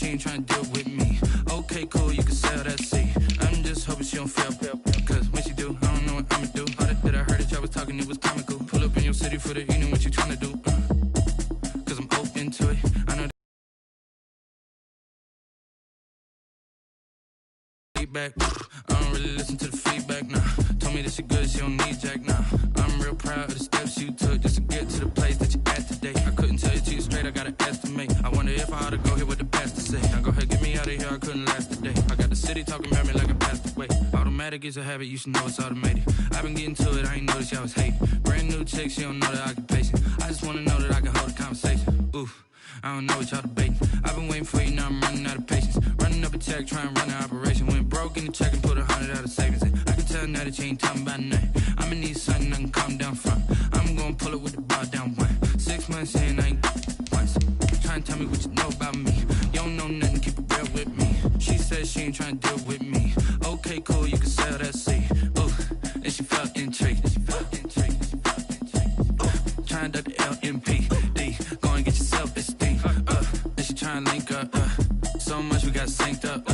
ain't trying to deal with me. Okay, cool, you can sell that seat. I'm just hoping she don't fail. Cause when she do, I don't know what I'ma do. All that I heard that y'all was talking, it was comical. Pull up in your city for the evening, what you trying to do? Cause I'm open to it. I know feedback. I don't really listen to the feedback, nah. Told me that she good, she don't need jack, nah. I'm real proud of the steps you took just to get to the place that you at today. I couldn't tell you to you straight, I gotta estimate. I wonder if I ought to go here with the pastor say. Now go ahead, get me out of here, I couldn't last today. I got the city talking about me like I passed away. Automatic is a habit, you should know it's automated. I've been getting to it, I ain't noticed y'all was hating. Brand new chick, she don't know the occupation. I just wanna know that I can hold a conversation. Oof. I don't know what y'all debating. I've been waiting for you, now I'm running out of patience. Running up a check, trying to run an operation. Went broke in the check and put 100 out of savings in. I can tell now that you ain't talking about nothing. I'ma need something I can calm down from. I'm gonna pull it with the bar down one. 6 months in, I ain't once. Trying to tell me what you know about me. You don't know nothing, keep it real with me. She said she ain't trying to deal with me. Okay, cool, you can sell that seat. Ooh, and she felt intrigued. Trying to duck the LMP. Go and get your self-esteem. And she trying to link up. So much we got synced up.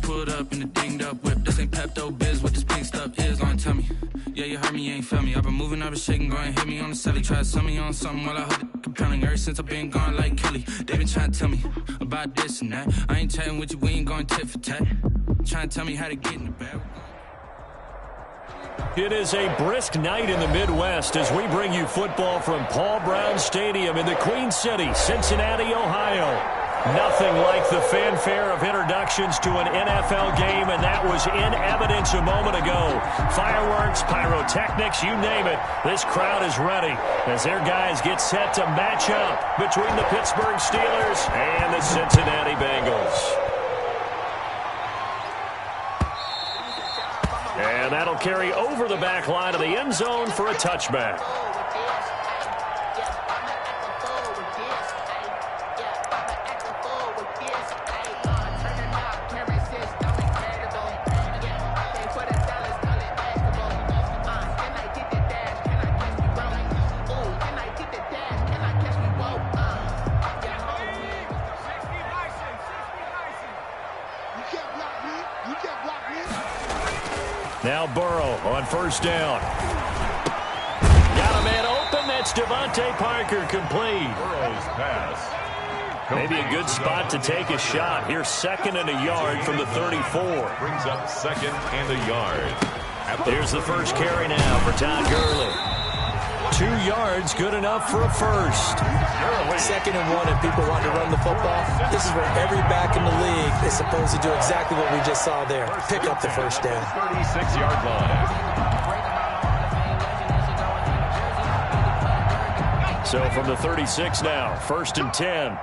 Pulled up in the dinged up whip. This ain't Pepto-Biz, what this pink stuff is. Don't tell me. Yeah, you heard me, you ain't felt me. I've been moving, I've been shaking, go and hit me on the celly. Try to sell me on something while I hold it compelling. Ever since I've been gone like Kelly, they been trying to tell me about this and that. I ain't chatting with you, we ain't going tit for tat. Trying to tell me how to get in the bag. It is a brisk night in the Midwest as we bring you football from Paul Brown Stadium in the Queen City, Cincinnati, Ohio. Nothing like the fanfare of introductions to an NFL game, and that was in evidence a moment ago. Fireworks, pyrotechnics, you name it. This crowd is ready as their guys get set to match up between the Pittsburgh Steelers and the Cincinnati Bengals. And that'll carry over the back line of the end zone for a touchback. Now Burrow on first down. Got a man open. That's Devontae Parker, complete. Burrow's pass. Maybe a good spot to take a shot. Here's 2nd and a yard from the 34. Brings up 2nd and a yard. Here's the first carry now for Todd Gurley. 2 yards, good enough for a first. 2nd and 1, and people want to run the football. This is where every back in the league is supposed to do exactly what we just saw there. Pick up the first down. 36-yard line. So from the 36 now, 1st and 10.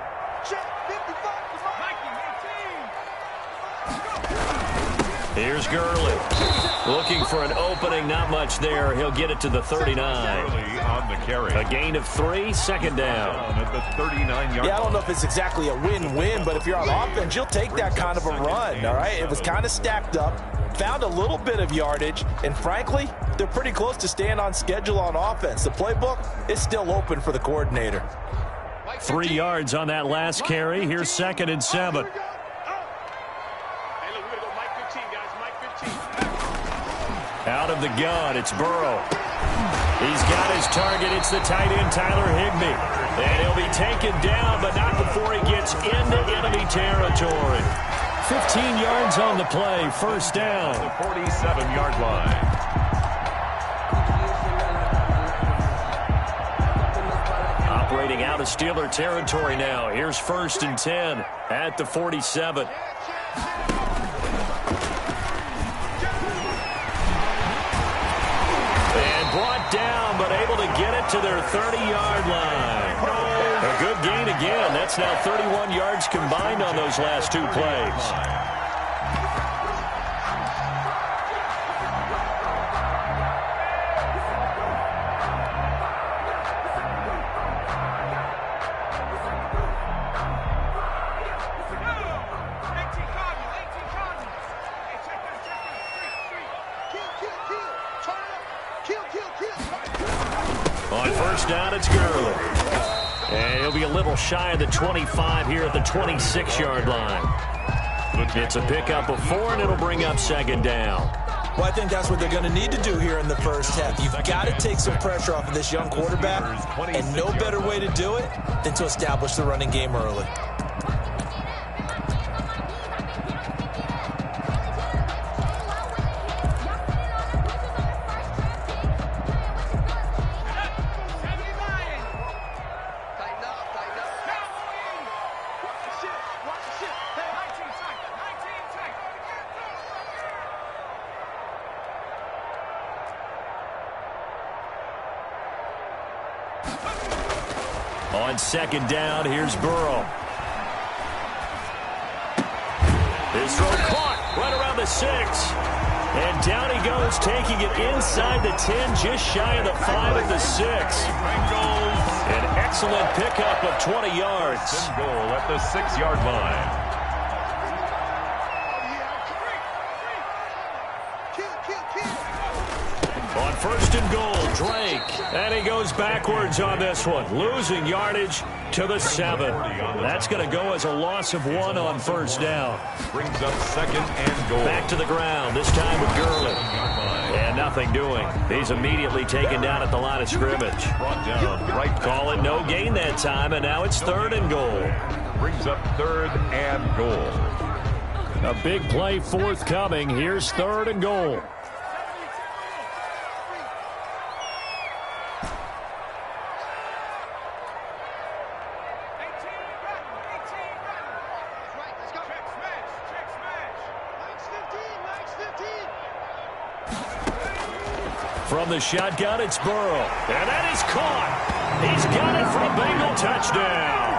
Here's Gurley. Looking for an opening, not much there. He'll get it to the 39. Gurley on the carry. A gain of 3, 2nd down. At the 39-yard line. Yeah, I don't know if it's exactly a win-win, but if you're on offense, you'll take that kind of a run, all right? It was kind of stacked up, found a little bit of yardage, and frankly, they're pretty close to staying on schedule on offense. The playbook is still open for the coordinator. 3 yards on that last carry. Here's 2nd and 7. Out of the gun, it's Burrow. He's got his target. It's the tight end, Tyler Higbee. And he'll be taken down, but not before he gets into enemy territory. 15 yards on the play, first down. The 47-yard line. Operating out of Steeler territory now. Here's 1st and 10 at the 47. Brought down, but able to get it to their 30-yard line. A good gain again. That's now 31 yards combined on those last 2 plays. On first down, it's Gurley. And he'll be a little shy of the 25 here at the 26-yard line. It's a pickup of 4, and it'll bring up second down. Well, I think that's what they're going to need to do here in the first half. You've got to take some pressure off of this young quarterback, and no better way to do it than to establish the running game early. On second down, here's Burrow. His throw caught right around the 6. And down he goes, taking it inside the 10, just shy of the 5 at the 6. An excellent pickup of 20 yards. Goal at the 6-yard line. On first and goal, Drake. And he goes backwards on this one, losing yardage to the 7. That's going to go as a loss of 1 on first down. Brings up second and goal. Back to the ground, this time with Gurley. And nothing doing. He's immediately taken down at the line of scrimmage. Brought down right. Call it no gain that time, and now it's third and goal. Brings up third and goal. A big play forthcoming. Here's third and goal. From the shotgun, it's Burrow. And that is caught. He's got it for a Bengal touchdown.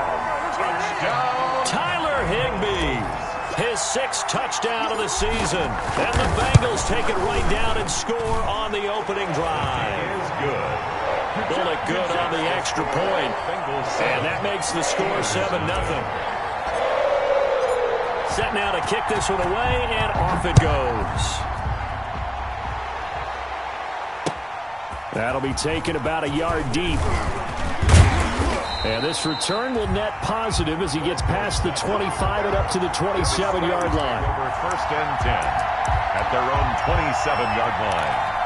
Tyler Higbee, his 6th touchdown of the season. And the Bengals take it right down and score on the opening drive. Is good. Bullock good on the extra point. And that makes the score 7-0. Set now to kick this one away, and off it goes. That'll be taken about a yard deep. And this return will net positive as he gets past the 25 and up to the 27-yard line. Over first and 10 at their own 27-yard line.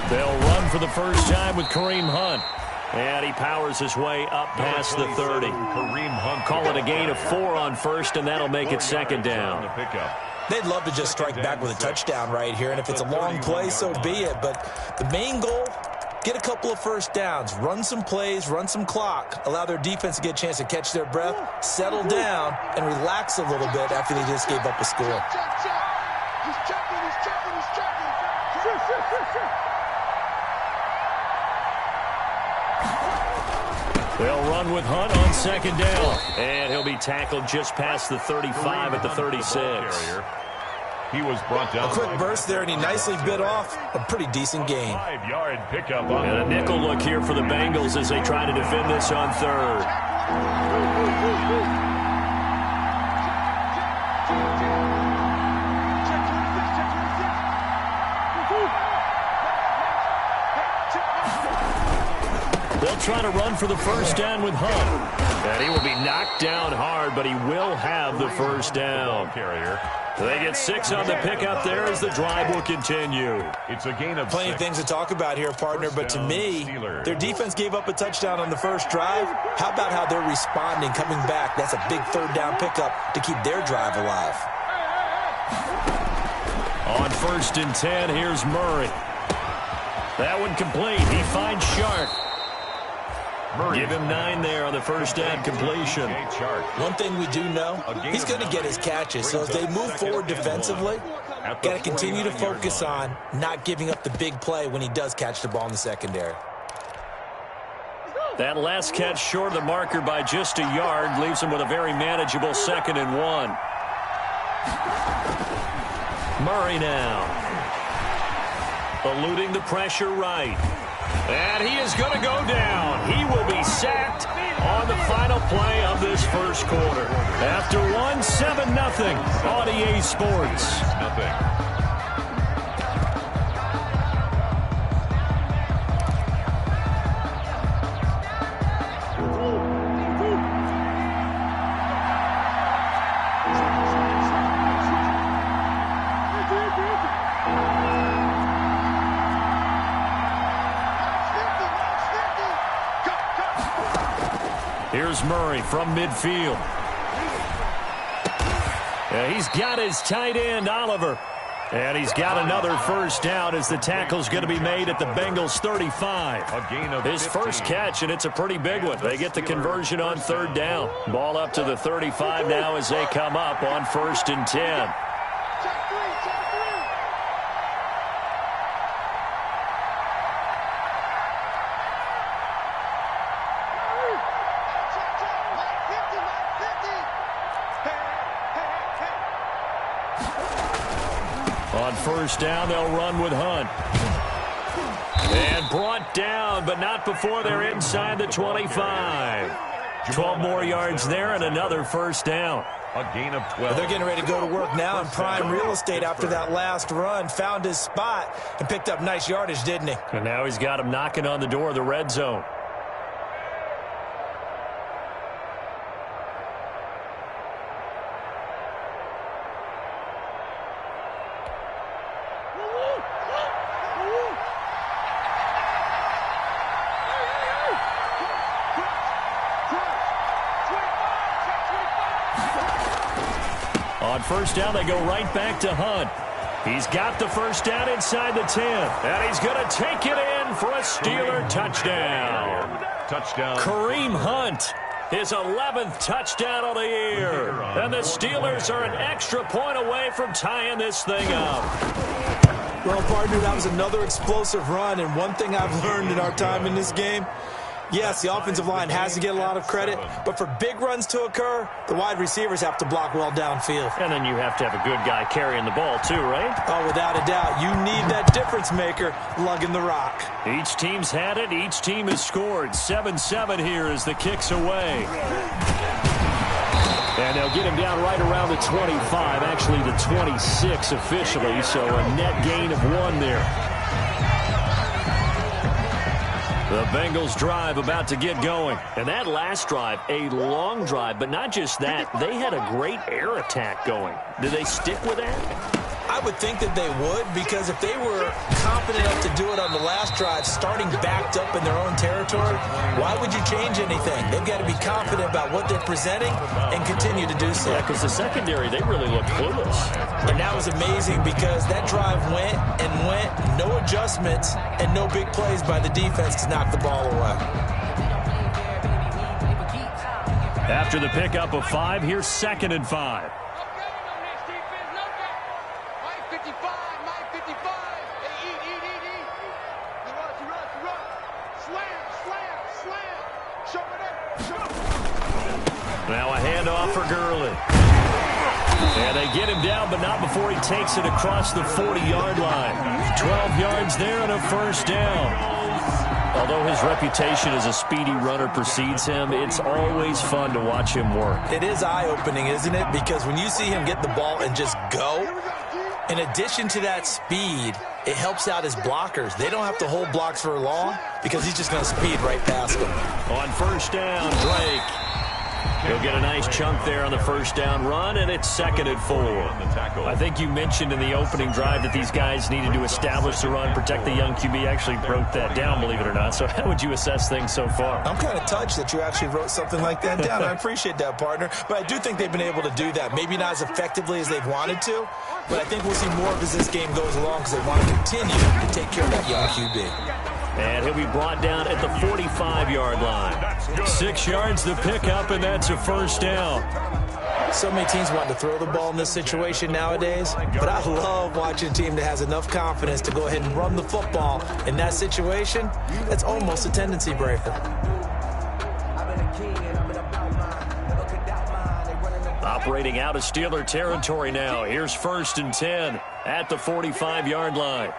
They'll run for the first time with Kareem Hunt. And he powers his way up past the 30. Kareem Hunt. Call it a gain of 4 on first, and that'll make it second down. They'd love to just strike back with a touchdown right here, and if it's a long play, so be it. But the main goal, get a couple of first downs, run some plays, run some clock, allow their defense to get a chance to catch their breath, settle down, and relax a little bit after they just gave up a score. He's checking. They'll run with Hunt on second down. And he'll be tackled just past the 35 at the 36. He was brought down. A quick burst there, and he nicely bit off a pretty decent gain. 5-yard pickup. And a nickel look here for the Bengals as they try to defend this on third. They'll try to run for the first down with Hunt. And he will be knocked down hard, but he will have the first down. They get 6 on the pickup there as the drive will continue. It's a gain of plenty of things to talk about here, partner, but to me, their defense gave up a touchdown on the first drive. How about how they're responding, coming back? That's a big third down pickup to keep their drive alive. On first and 10, here's Murray. That one complete. He finds Shark. Give him 9 there on the first down completion. One thing we do know, he's going to get his catches. So as they move forward defensively, got to continue to focus on not giving up the big play when he does catch the ball in the secondary. That last catch short of the marker by just a yard leaves him with a very manageable 2nd and 1. Murray now. Eluding the pressure right. And he is going to go down. He will be sacked on the final play of this first quarter. After 7-0 on EA Sports. Here's Murray from midfield. He's got his tight end, Oliver. And he's got another first down as the tackle's going to be made at the Bengals 35. A gain of His 15. first catch, and it's a pretty big one. They get the conversion on third down. Ball up to the 35 now as they come up on 1st and 10. On 1st down, they'll run with Hunt. And brought down, but not before they're inside the 25. 12 more yards there and another first down. A gain of 12. They're getting ready to go to work now in prime real estate after that last run. Found his spot and picked up nice yardage, didn't he? And now he's got him knocking on the door of the red zone. On 1st down, they go right back to Hunt. He's got the first down inside the 10. And he's going to take it in for a Steeler touchdown. Touchdown. Kareem Hunt, his 11th touchdown of the year. And the Steelers are an extra point away from tying this thing up. Well, partner, that was another explosive run. And one thing I've learned in our time in this game, yes, the offensive line has to get a lot of credit, but for big runs to occur, the wide receivers have to block well downfield. And then you have to have a good guy carrying the ball too, right? Oh, without a doubt. You need that difference maker lugging the rock. Each team's had it. Each team has scored. 7-7 here as the kick's away. And they'll get him down right around the 25, actually the 26 officially, so a net gain of 1 there. The Bengals drive about to get going. And that last drive, a long drive, but not just that. They had a great air attack going. Did they stick with that? I would think that they would, because if they were confident enough to do it on the last drive, starting backed up in their own territory, why would you change anything? They've got to be confident about what they're presenting and continue to do so. Yeah, because the secondary, they really looked clueless. And that was amazing because that drive went and went, no adjustments, and no big plays by the defense to knock the ball away. After the pickup of 5, here's 2nd and 5. Now a handoff for Gurley. And they get him down, but not before he takes it across the 40-yard line. 12 yards there and a first down. Although his reputation as a speedy runner precedes him, it's always fun to watch him work. It is eye-opening, isn't it? Because when you see him get the ball and just go, in addition to that speed, it helps out his blockers. They don't have to hold blocks for long because he's just going to speed right past them. On first down, Drake. He'll get a nice chunk there on the first down run, and it's 2nd and 4. I think you mentioned in the opening drive that these guys needed to establish the run, protect the young QB. Actually broke that down, believe it or not. So how would you assess things so far? I'm kind of touched that you actually wrote something like that down. I appreciate that, partner. But I do think they've been able to do that. Maybe not as effectively as they've wanted to, but I think we'll see more of as this game goes along because they want to continue to take care of that young QB. And he'll be brought down at the 45-yard line. 6 yards to pick up, and that's a first down. So many teams want to throw the ball in this situation nowadays, but I love watching a team that has enough confidence to go ahead and run the football. In that situation, that's almost a tendency breaker. Operating out of Steeler territory now. Here's 1st and 10. at the 45-yard line.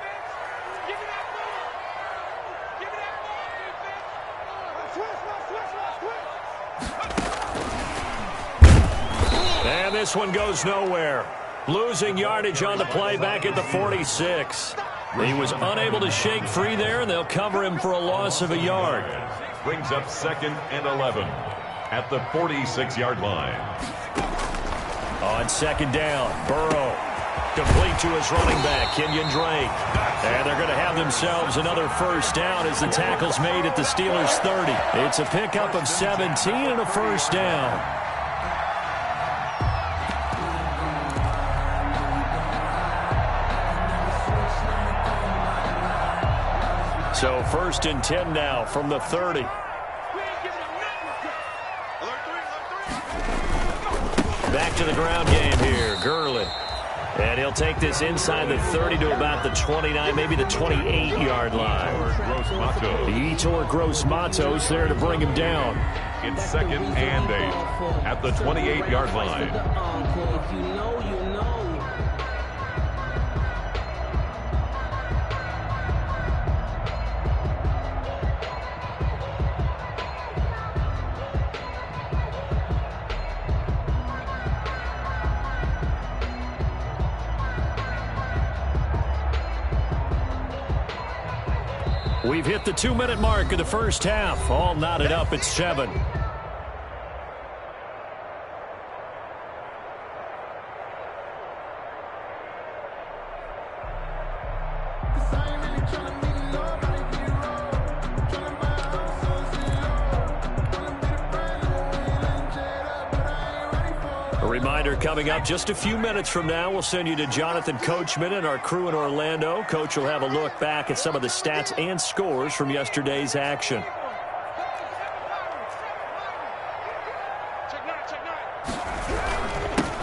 And this one goes nowhere. Losing yardage on the play back at the 46. He was unable to shake free there, and they'll cover him for a loss of a yard. Brings up 2nd and 11 at the 46-yard line. On 2nd down, Burrow. Complete to his running back, Kenyon Drake. And they're going to have themselves another first down as the tackle's made at the Steelers' 30. It's a pickup of 17 and a first down. So 1st and 10 now from the 30. Back to the ground game here, Gurley. And he'll take this inside the 30 to about the 29, maybe the 28-yard line. Yetur Gross-Matos there to bring him down. It's 2nd and 8 at the 28-yard line. We've hit the 2-minute mark of the first half. All knotted up at 7. Reminder coming up just a few minutes from now, we'll send you to Jonathan Coachman and our crew in Orlando. Coach will have a look back at some of the stats and scores from yesterday's action.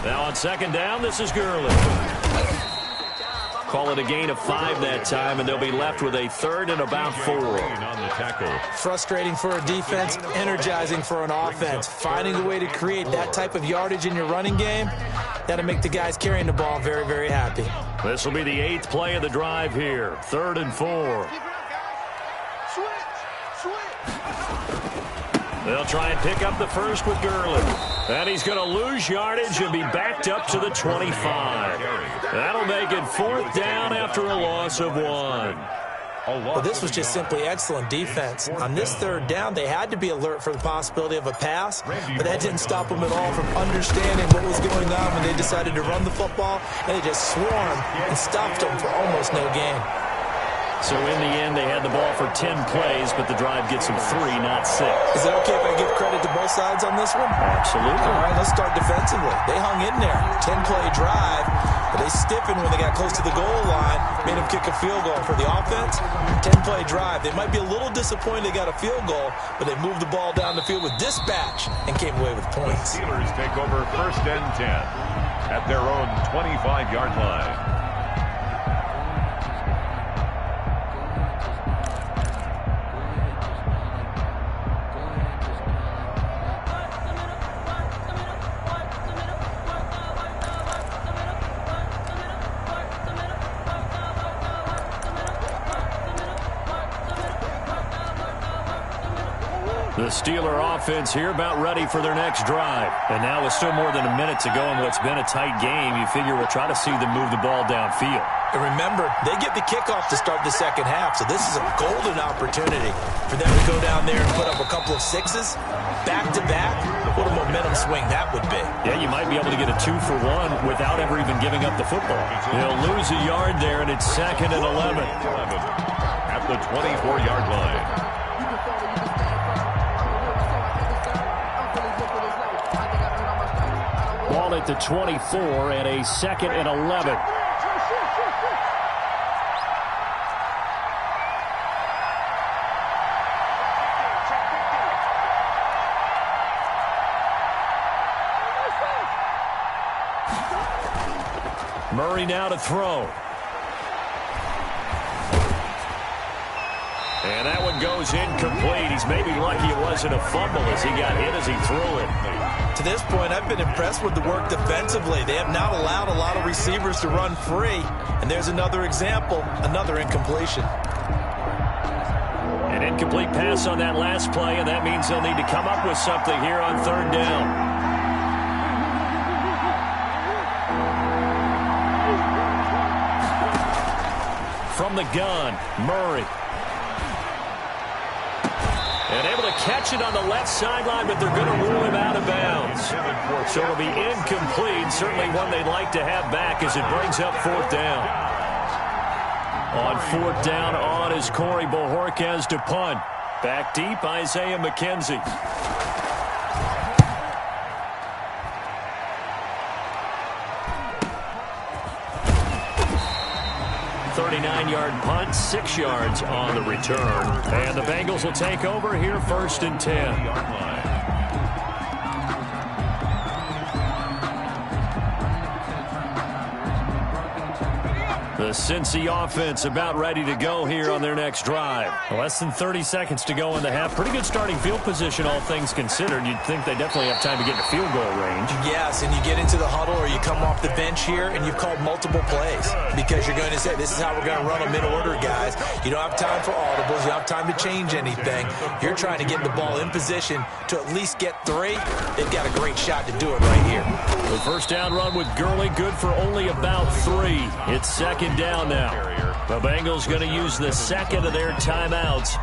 Now on 2nd down, this is Gurley. Call it a gain of 5 that time, and they'll be left with a 3rd and about 4. On the tackle. Frustrating for a defense, energizing for an offense. Finding a way to create that type of yardage in your running game, that'll make the guys carrying the ball very, very happy. This will be the 8th play of the drive here. 3rd and 4. They'll try and pick up the first with Gurley. And he's going to lose yardage and be backed up to the 25. That'll make it 4th down after a loss of 1. Well, this was just simply excellent defense. On this 3rd down, they had to be alert for the possibility of a pass, but that didn't stop them at all from understanding what was going on when they decided to run the football, and they just swarmed and stopped them for almost no gain. So in the end, they had the ball for 10 plays, but the drive gets them 3, not 6. Is it okay if I give credit to both sides on this one? Absolutely. All right, let's start defensively. They hung in there. 10-play drive, but they stiffened when they got close to the goal line, made them kick a field goal. For the offense, 10-play drive. They might be a little disappointed they got a field goal, but they moved the ball down the field with dispatch and came away with points. The Steelers take over 1st and 10 at their own 25-yard line. The Steeler offense here about ready for their next drive. And now with still more than a minute to go in what's been a tight game, you figure we'll try to see them move the ball downfield. And remember, they get the kickoff to start the second half, so this is a golden opportunity for them to go down there and put up a couple of 6s back-to-back. What a momentum swing that would be. Yeah, you might be able to get a 2-for-1 without ever even giving up the football. They'll lose a yard there, and it's 2nd and 11. At the 24-yard line. Ball at the 24 and a 2nd and 11. Murray now to throw. And that one goes incomplete. He's maybe lucky it wasn't a fumble as he got hit as he threw it. To this point, I've been impressed with the work defensively. They have not allowed a lot of receivers to run free. And there's another example, another incompletion. An incomplete pass on that last play, and that means they'll need to come up with something here on third down. From the gun, Murray. And able to catch it on the left sideline, but they're going to rule him out of bounds. So it'll be incomplete, certainly one they'd like to have back as it brings up fourth down. On fourth down on is Corey Bojorquez to punt. Back deep, Isaiah McKenzie. 39-yard punt, 6 yards on the return. And the Bengals will take over here first and 10. The Cincy offense about ready to go here on their next drive. Less than 30 seconds to go in the half. Pretty good starting field position, all things considered. You'd think they definitely have time to get to field goal range. Yes, and you get into the huddle or you come off the bench here and you've called multiple plays because you're going to say, this is how we're going to run them in order, guys. You don't have time for audibles. You don't have time to change anything. You're trying to get the ball in position to at least get 3. They've got a great shot to do it right here. The first down run with Gurley, good for only about 3. It's second down now. The Bengals going to use the second of their timeouts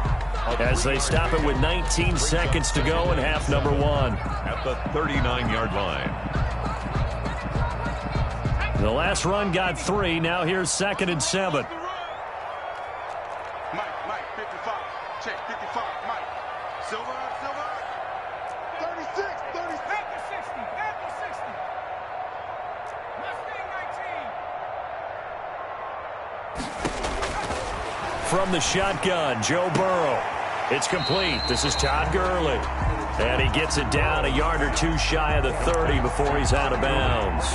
as they stop it with 19 seconds to go in half number 1. At the 39-yard line. The last run got 3. Now here's second and 7. Mike, 55. Check, 55. Mike. Silver. 36. Back to 60. Mustang 19. From the shotgun, Joe Burrow. It's complete. This is Todd Gurley. And he gets it down a yard or 2 shy of the 30 before he's out of bounds.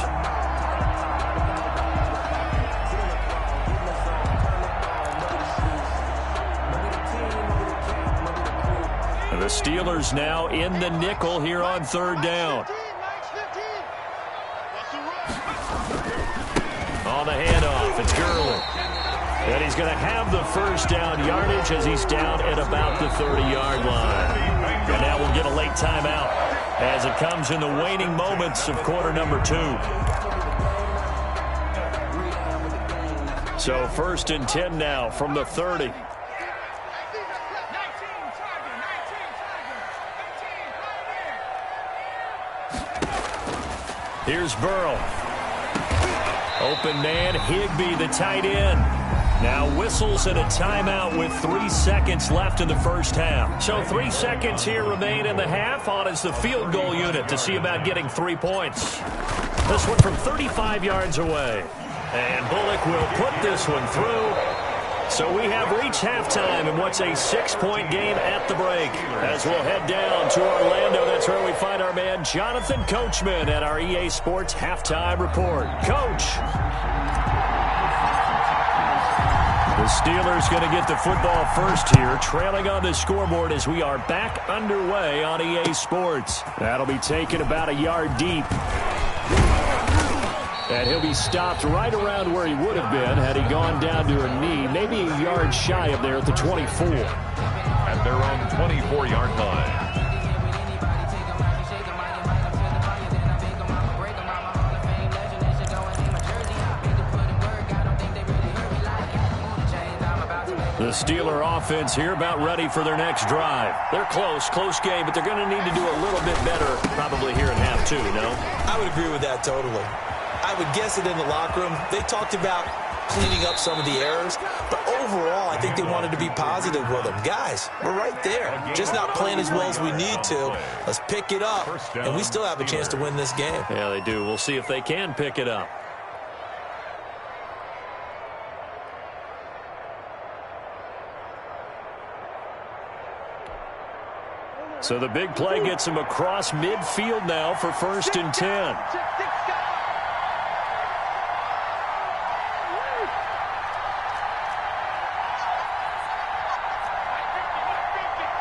The Steelers now in the nickel here on third down. On the handoff, it's Gurley. And he's going to have the first down yardage as he's down at about the 30-yard line. And now we'll get a late timeout as it comes in the waning moments of quarter number 2. So first and 10 now from the 30. Here's Burrow. Open man, Higbee, the tight end. Now whistles and a timeout with 3 seconds left in the first half. So 3 seconds here remain in the half. On is the field goal unit to see about getting 3 points. This one from 35 yards away. And Bullock will put this one through. So we have reached halftime in what's a 6-point game at the break. As we'll head down to Orlando, that's where we find our man Jonathan Coachman at our EA Sports Halftime Report. Coach. The Steelers going to get the football first here, trailing on the scoreboard as we are back underway on EA Sports. That'll be taken about a yard deep. And he'll be stopped right around where he would have been had he gone down to a knee, maybe a yard shy of there at the 24. At their own 24-yard line. The Steeler offense here about ready for their next drive. They're close game, but they're going to need to do a little bit better probably here in half 2, no? I would agree with that totally. I would guess that in the locker room, they talked about cleaning up some of the errors, but overall, I think they wanted to be positive with them. Guys, we're right there. Just not playing as well as we need to. Let's pick it up, and we still have a chance to win this game. Yeah, they do. We'll see if they can pick it up. So the big play gets him across midfield now for first and 10.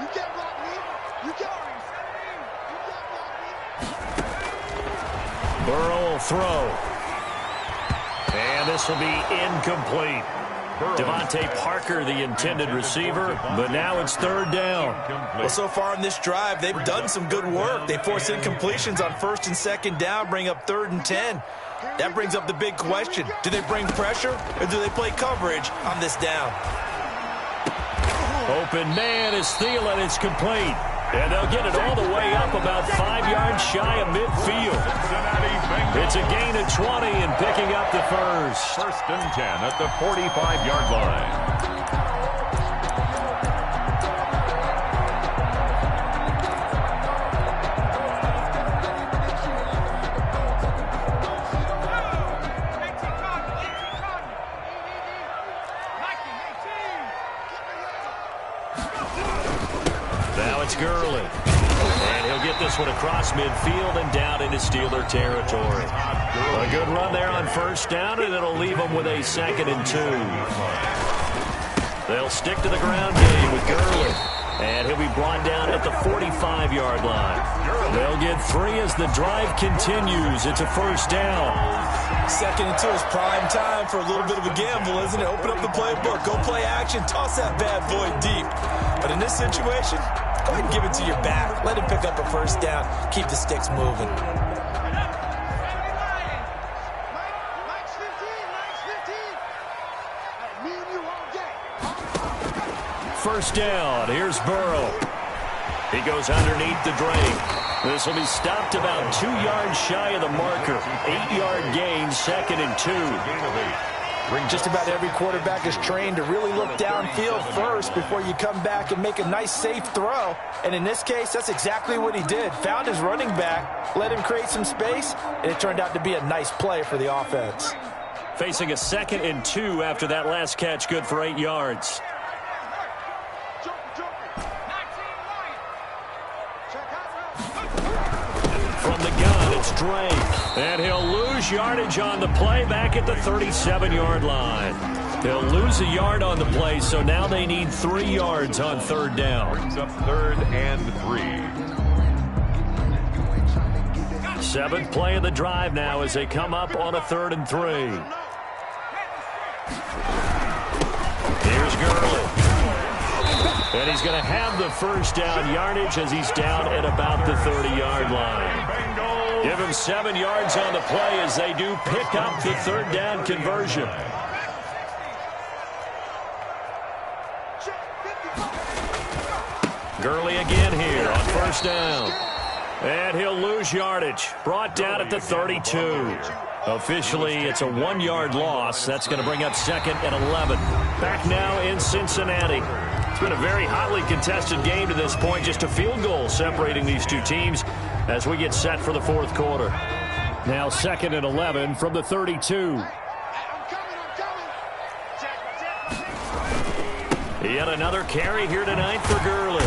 You can't block me. You can't. Burrow will throw. And this will be incomplete. Devontae Parker, the intended receiver, but now it's third down. Well, so far in this drive, they've done some good work. They force incompletions on first and second down, bring up 3rd and 10. That brings up the big question. Do they bring pressure or do they play coverage on this down? Open man is Thielen. It's complete. And they'll get it all the way up about 5 yards shy of midfield. It's a gain of 20 and picking up the first. First and 10 at the 45-yard line. Gurley. And he'll get this one across midfield and down into Steeler territory. A good run there on first down, and it'll leave them with a 2nd and 2. They'll stick to the ground game with Gurley. And he'll be brought down at the 45-yard line. They'll get 3 as the drive continues. It's a first down. 2nd and 2 is prime time for a little bit of a gamble, isn't it? Open up the playbook, go play action, toss that bad boy deep. But in this situation, go ahead and give it to your back. Let him pick up a first down. Keep the sticks moving. First down. Here's Burrow. He goes underneath the drape. This will be stopped about 2 yards shy of the marker. 8-yard gain, 2nd and 2. Just about every quarterback is trained to really look downfield first before you come back and make a nice, safe throw. And in this case, that's exactly what he did. Found his running back, let him create some space, and it turned out to be a nice play for the offense. Facing a 2nd and 2 after that last catch, good for 8 yards. From the gun, it's Drake. And he'll lose yardage on the play back at the 37-yard line. They'll lose a yard on the play, so now they need 3 yards on 3rd down. Brings up 3rd and 3. 7th play of the drive now as they come up on a 3rd and 3. Here's Gurley. And he's going to have the first down yardage as he's down at about the 30-yard line. Give him 7 yards on the play as they do pick up the 3rd down conversion. Gurley again here on first down. And he'll lose yardage. Brought down at the 32. Officially, it's a 1-yard loss. That's going to bring up 2nd and 11. Back now in Cincinnati. It's been a very hotly contested game to this point. Just a field goal separating these two teams as we get set for the 4th quarter. Now 2nd and 11 from the 32. Yet another carry here tonight for Gurley.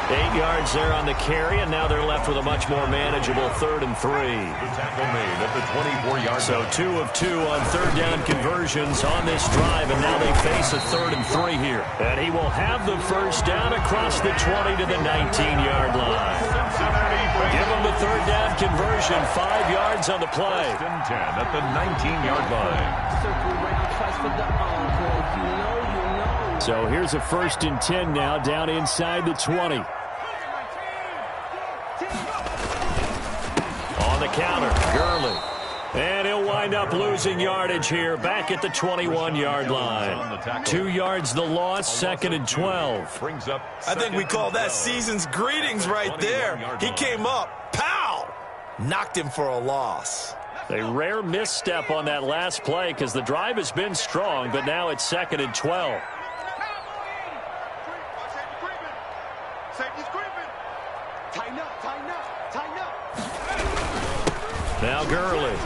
8 yards there on the carry, and now they're left with a much more manageable 3rd and 3. The tackle made at the 24-yard So 2 of 2 on 3rd down conversions on this drive, and now they face a 3rd and 3 here. And he will have the first down across the 20 to the 19-yard line. Give him the 3rd down conversion, 5 yards on the play. 1st and 10 at the 19-yard line. So here's a 1st and 10 now down inside the 20. On the counter, Gurley. And he'll wind up losing yardage here back at the 21-yard line. 2 yards the loss, 2nd and 12. I think we call that season's greetings right there. He came up, pow! Knocked him for a loss. A rare misstep on that last play because the drive has been strong, but now it's 2nd and 12. Now Gurley.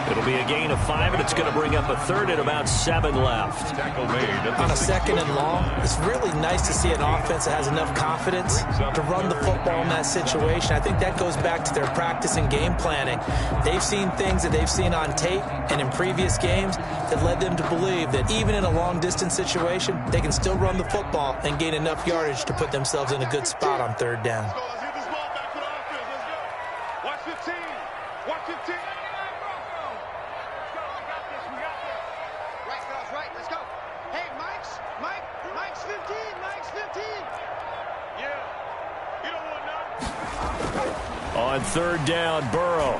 It'll be a gain of 5, and it's going to bring up a third and about 7 left. Tackle made On a second and long, it's really nice to see an offense that has enough confidence to run the football in that situation. I think that goes back to their practice and game planning. They've seen things that they've seen on tape and in previous games that led them to believe that even in a long-distance situation, they can still run the football and gain enough yardage to put themselves in a good spot on third down. Let's get this ball back to the offense. Let's go. Watch 15. Watch 15. Right, let's go. Hey, Mike's 15, Mike's 15. Yeah. You don't want nothing. On third down, Burrow.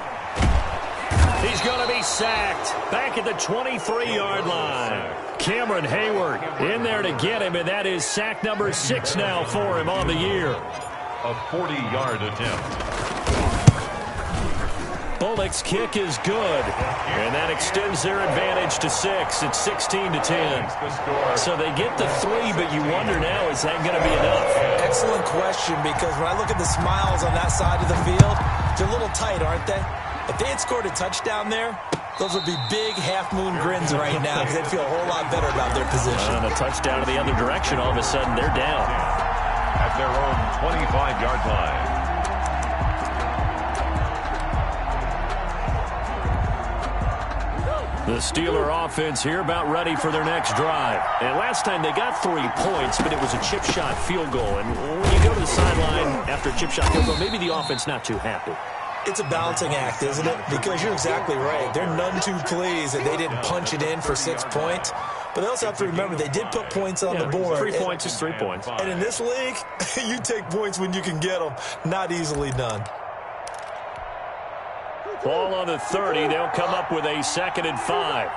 He's going to be sacked back at the 23-yard line. Cameron Hayward in there to get him, and that is sack number 6 now for him on the year. A 40-yard attempt. Bullock's kick is good, and that extends their advantage to 6. It's 16-10. So they get the 3, but you wonder now, is that going to be enough? Excellent question, because when I look at the smiles on that side of the field, they're a little tight, aren't they? If they had scored a touchdown there, those would be big half-moon grins right now, because they'd feel a whole lot better about their position. And a touchdown to the other direction, all of a sudden they're down. At their own 25-yard line. The Steeler offense here about ready for their next drive. And last time they got 3 points, but it was a chip shot field goal. And when you go to the sideline after a chip shot field goal, maybe the offense not too happy. It's a balancing act, isn't it? Because you're exactly right. They're none too pleased that they didn't punch it in for 6 points. But they also have to remember they did put points on the board. 3 points is 3 points. And in this league, you take points when you can get them. Not easily done. Ball on the 30. They'll come up with a 2nd and 5.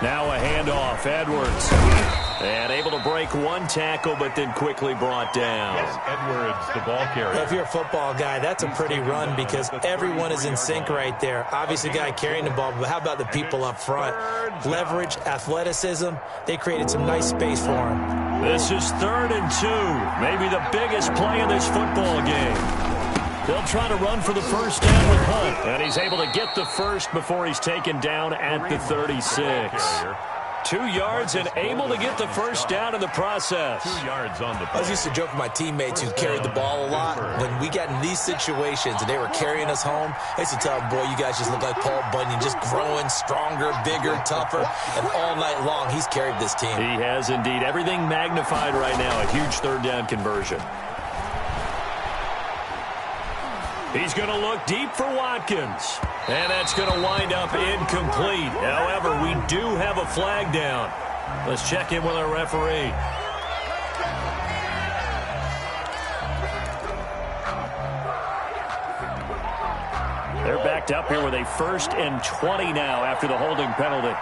Now a handoff. Edwards. And able to break 1 tackle, but then quickly brought down. Edwards, the ball carrier. If you're a football guy, that's a pretty run because everyone is in sync right there. Obviously, the guy carrying the ball, but how about the people up front? Leverage, athleticism. They created some nice space for him. This is 3rd and 2. Maybe the biggest play in this football game. They'll try to run for the first down with Hunt. And he's able to get the first before he's taken down at the 36. 2 yards and able to get the first down in the process. 2 yards on the play. I used to joke with my teammates who carried the ball a lot. When we got in these situations and they were carrying us home, I used to tell them, boy, you guys just look like Paul Bunyan, just growing stronger, bigger, tougher. And all night long, he's carried this team. He has indeed. Everything magnified right now. A huge 3rd down conversion. He's going to look deep for Watkins. And that's going to wind up incomplete. However, we do have a flag down. Let's check in with our referee. They're backed up here with a 1st and 20 now after the holding penalty.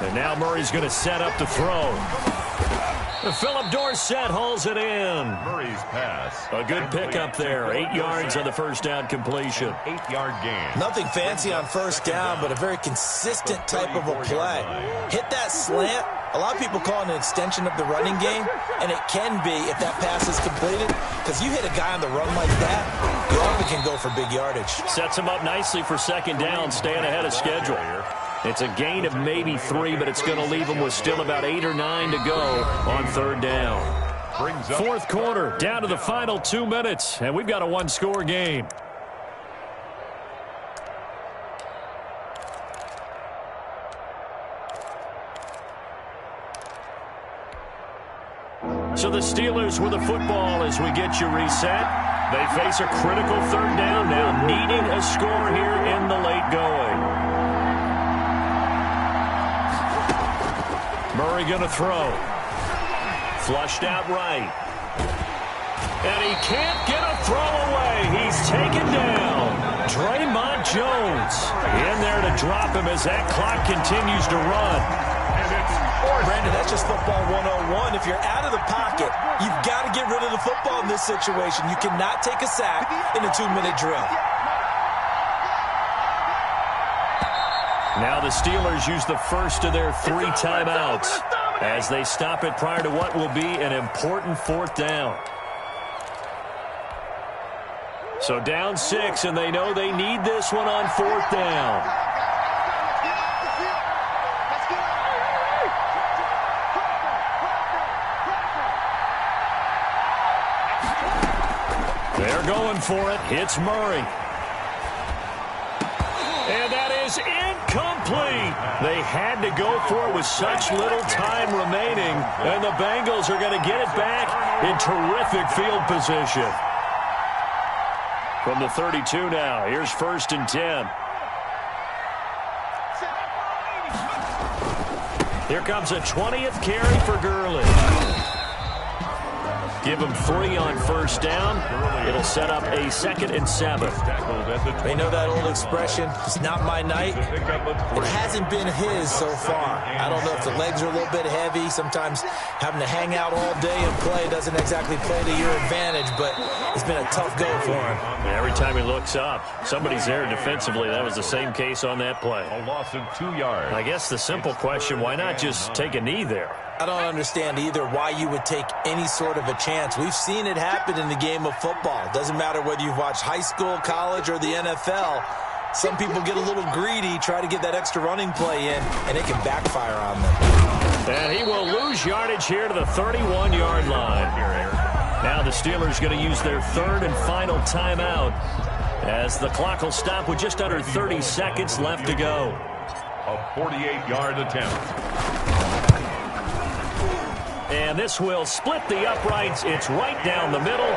And now Murray's going to set up to throw. Philip Dorsett hauls it in. Murray's pass. A good pickup there. 8 yards on the first down completion. 8-yard gain. Nothing fancy on first down, but a very consistent type of a play. Hit that slant. A lot of people call it an extension of the running game, and it can be if that pass is completed, because you hit a guy on the run like that, you often can go for big yardage. Sets him up nicely for 2nd down, staying ahead of schedule. It's a gain of maybe 3, but it's going to leave them with still about 8 or 9 to go on 3rd down. 4th quarter, down to the final 2 minutes, and we've got a 1-score game. So the Steelers with the football as we get you reset. They face a critical 3rd down now, needing a score here in the late going. Murray going to throw. Flushed out right. And he can't get a throw away. He's taken down. Draymond Jones in there to drop him as that clock continues to run. Brandon, that's just football 101. If you're out of the pocket You've got to get rid of the football in this situation. You cannot take a sack in a 2-minute drill. Now the Steelers use the first of their 3 timeouts as they stop it prior to what will be an important 4th down. So down 6, and they know they need this one on 4th down. They're going for it. It's Murray. And that is incomplete. They had to go for it with such little time remaining, and the Bengals are going to get it back in terrific field position. From the 32 now, here's 1st and 10. Here comes a 20th carry for Gurley. Give him 3 on 1st down. It'll set up a 2nd and 7. They know that old expression, it's not my night. It hasn't been his so far. I don't know if the legs are a little bit heavy. Sometimes having to hang out all day and play doesn't exactly play to your advantage, but it's been a tough go for him. Every time he looks up, somebody's there defensively. That was the same case on that play. A loss of 2 yards. I guess the simple question, why not just take a knee there? I don't understand either why you would take any sort of a chance. We've seen it happen in the game of football. Doesn't matter whether you've watched high school, college, or the NFL. Some people get a little greedy, try to get that extra running play in, and it can backfire on them. And he will lose yardage here to the 31-yard line. Now the Steelers going to use their 3rd and final timeout as the clock will stop with just under 30 seconds left to go. A 48-yard attempt. And this will split the uprights. It's right down the middle.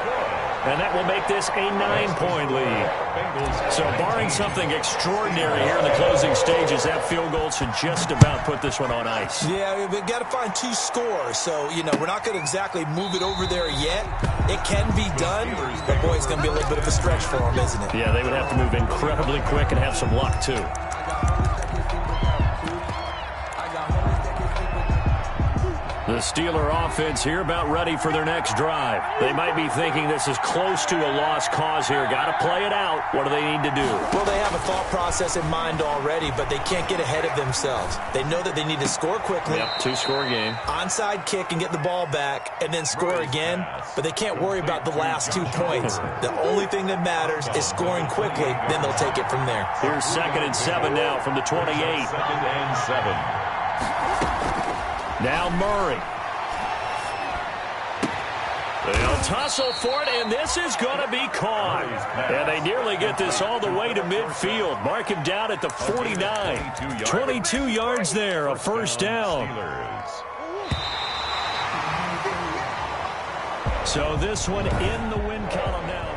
And that will make this a 9-point lead. So barring something extraordinary here in the closing stages, that field goal should just about put this one on ice. Yeah, we've got to find 2 scores. So, you know, we're not going to exactly move it over there yet. It can be done, but boy, it's going to be a little bit of a stretch for them, isn't it? Yeah, they would have to move incredibly quick and have some luck, too. The Steeler offense here about ready for their next drive. They might be thinking this is close to a lost cause here. Got to play it out. What do they need to do? Well, they have a thought process in mind already, but they can't get ahead of themselves. They know that they need to score quickly. Yep, 2-score game. Onside kick and get the ball back and then score again, but they can't worry about the last 2 points. The only thing that matters is scoring quickly, then they'll take it from there. Here's 2nd and 7 now from the 28. 2nd and 7. Now Murray. They'll tussle for it, and this is going to be caught. And they nearly get this all the way to midfield. Mark him down at the 49. 22 yards there, a 1st down. So this one in the win column now.